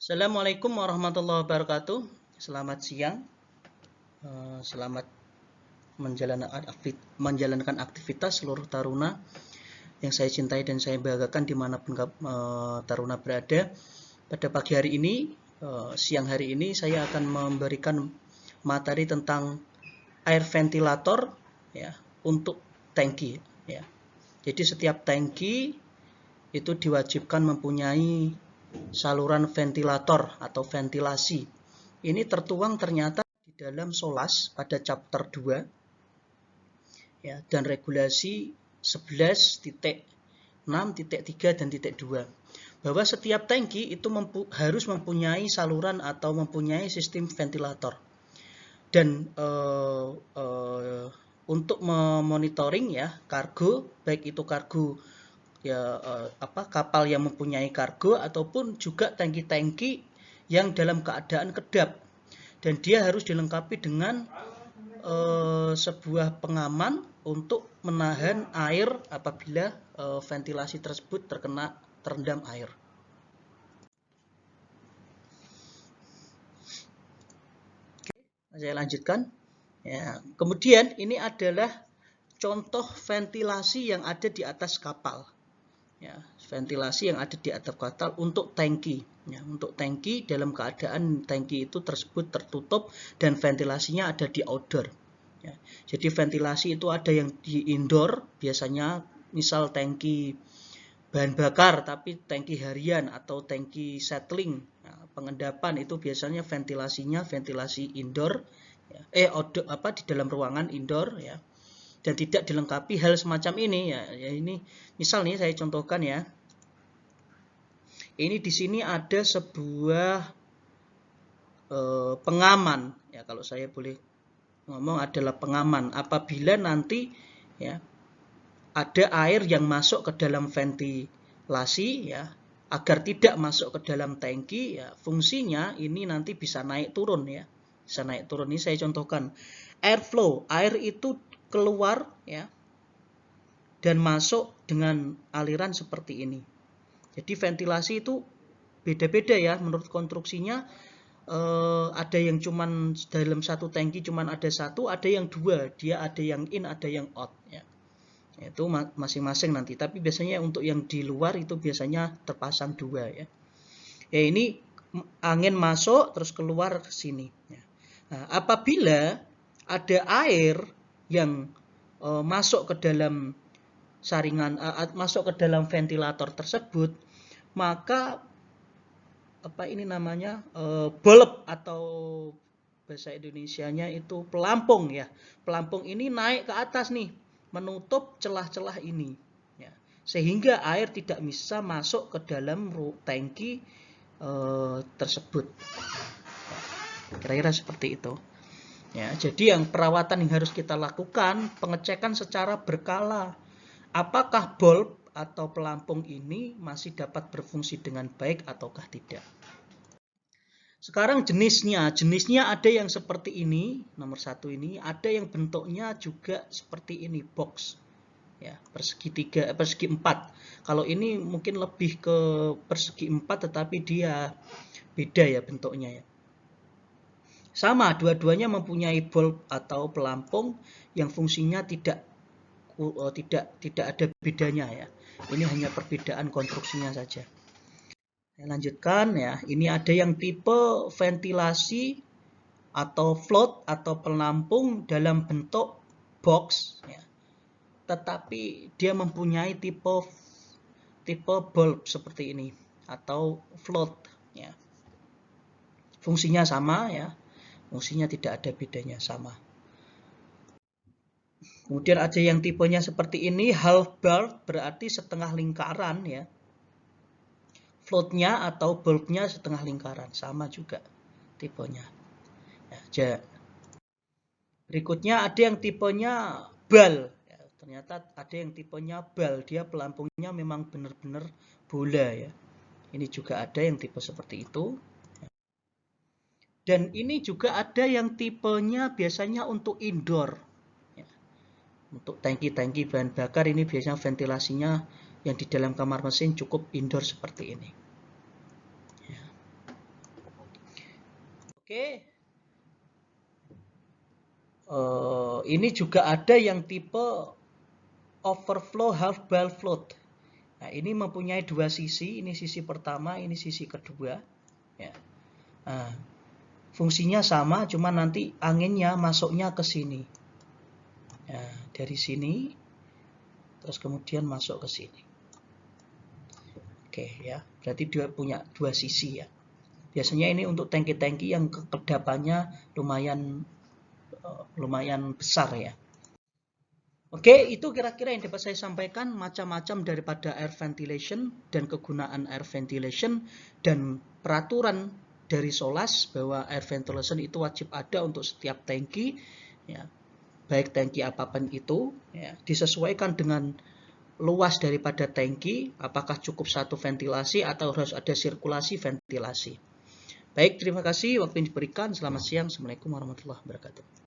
Assalamualaikum warahmatullahi wabarakatuh. Selamat siang. Selamat menjalankan aktivitas seluruh taruna yang saya cintai dan saya banggakan dimanapun taruna berada. Pada pagi hari ini, siang hari ini saya akan memberikan materi tentang air ventilator ya untuk tangki ya. Jadi setiap tangki itu diwajibkan mempunyai saluran ventilator atau ventilasi. Ini tertuang ternyata di dalam SOLAS pada chapter 2 ya, dan regulasi 11.6.3 dan .2 bahwa setiap tangki itu harus mempunyai saluran atau mempunyai sistem ventilator. Dan untuk memonitoring ya kargo, baik itu kargo ya kapal yang mempunyai kargo ataupun juga tangki-tangki yang dalam keadaan kedap, dan dia harus dilengkapi dengan sebuah pengaman untuk menahan air apabila ventilasi tersebut terendam air. Oke, saya lanjutkan ya. Kemudian ini adalah contoh ventilasi yang ada di atas kapal ya, ventilasi yang ada di atas kapal untuk tangki ya, untuk tangki dalam keadaan tangki itu tersebut tertutup dan ventilasinya ada di outdoor ya. Jadi ventilasi itu ada yang di indoor, biasanya misal tangki bahan bakar tapi tangki harian atau tangki settling ya, pengendapan itu biasanya ventilasinya ventilasi indoor ya, outdoor, di dalam ruangan indoor ya, dan tidak dilengkapi hal semacam ini ya. Ini misal nih saya contohkan ya. Ini di sini ada sebuah pengaman ya, kalau saya boleh ngomong adalah pengaman apabila nanti ya ada air yang masuk ke dalam ventilasi ya, agar tidak masuk ke dalam tangki ya, fungsinya ini nanti bisa naik turun ya, bisa naik turun. Ini saya contohkan airflow, air itu keluar ya dan masuk dengan aliran seperti ini. Jadi ventilasi itu beda-beda ya menurut konstruksinya. Ada yang cuman dalam satu tangki cuman ada satu, ada yang dua, dia ada yang in, ada yang out ya. Itu masing-masing nanti, tapi biasanya untuk yang di luar itu biasanya terpasang dua ya. Ya ini angin masuk terus keluar ke sini ya. Nah, apabila ada air yang masuk ke dalam saringan, masuk ke dalam ventilator tersebut, maka ini namanya bulb atau bahasa Indonesianya itu pelampung ya. Pelampung ini naik ke atas nih, menutup celah-celah ini ya, sehingga air tidak bisa masuk ke dalam tangki tersebut. Kira-kira seperti itu. Ya, jadi yang perawatan yang harus kita lakukan, pengecekan secara berkala. Apakah bulb atau pelampung ini masih dapat berfungsi dengan baik ataukah tidak. Sekarang jenisnya ada yang seperti ini, nomor 1 ini, ada yang bentuknya juga seperti ini, box ya, persegi 4. Kalau ini mungkin lebih ke persegi 4 tetapi dia beda ya bentuknya ya. Sama, dua-duanya mempunyai bulb atau pelampung yang fungsinya tidak ada bedanya ya. Ini hanya perbedaan konstruksinya saja. Saya lanjutkan ya. Ini ada yang tipe ventilasi atau float atau pelampung dalam bentuk box ya. Tetapi dia mempunyai tipe bulb seperti ini atau float ya. Fungsinya sama ya. Fungsinya tidak ada bedanya, sama. Kemudian ada yang tipenya seperti ini, half bulb, berarti setengah lingkaran ya. Floatnya atau bulbnya setengah lingkaran, sama juga tipenya ya. Berikutnya ada yang tipenya bal ya. Ternyata ada yang tipenya bal, dia pelampungnya memang benar-benar bola ya. Ini juga ada yang tipe seperti itu. Dan ini juga ada yang tipenya biasanya untuk indoor ya. Untuk tangki-tangki bahan bakar ini biasanya ventilasinya yang di dalam kamar mesin cukup indoor seperti ini ya. Oke. Ini juga ada yang tipe overflow half ball float. Nah, ini mempunyai dua sisi, ini sisi pertama, ini sisi kedua. Ya. Nah, fungsinya sama, cuma nanti anginnya masuknya ke sini. Ya, dari sini, terus kemudian masuk ke sini. Oke, ya, berarti dia punya dua sisi ya. Biasanya ini untuk tangki-tangki yang kekedapannya lumayan besar ya. Oke, itu kira-kira yang dapat saya sampaikan, macam-macam daripada air ventilation dan kegunaan air ventilation dan peraturan dari SOLAS bahwa air ventilation itu wajib ada untuk setiap tangki, ya, baik tangki apapun itu, ya, disesuaikan dengan luas daripada tangki, apakah cukup satu ventilasi atau harus ada sirkulasi ventilasi. Baik, terima kasih waktu yang diberikan. Selamat siang. Assalamualaikum warahmatullahi wabarakatuh.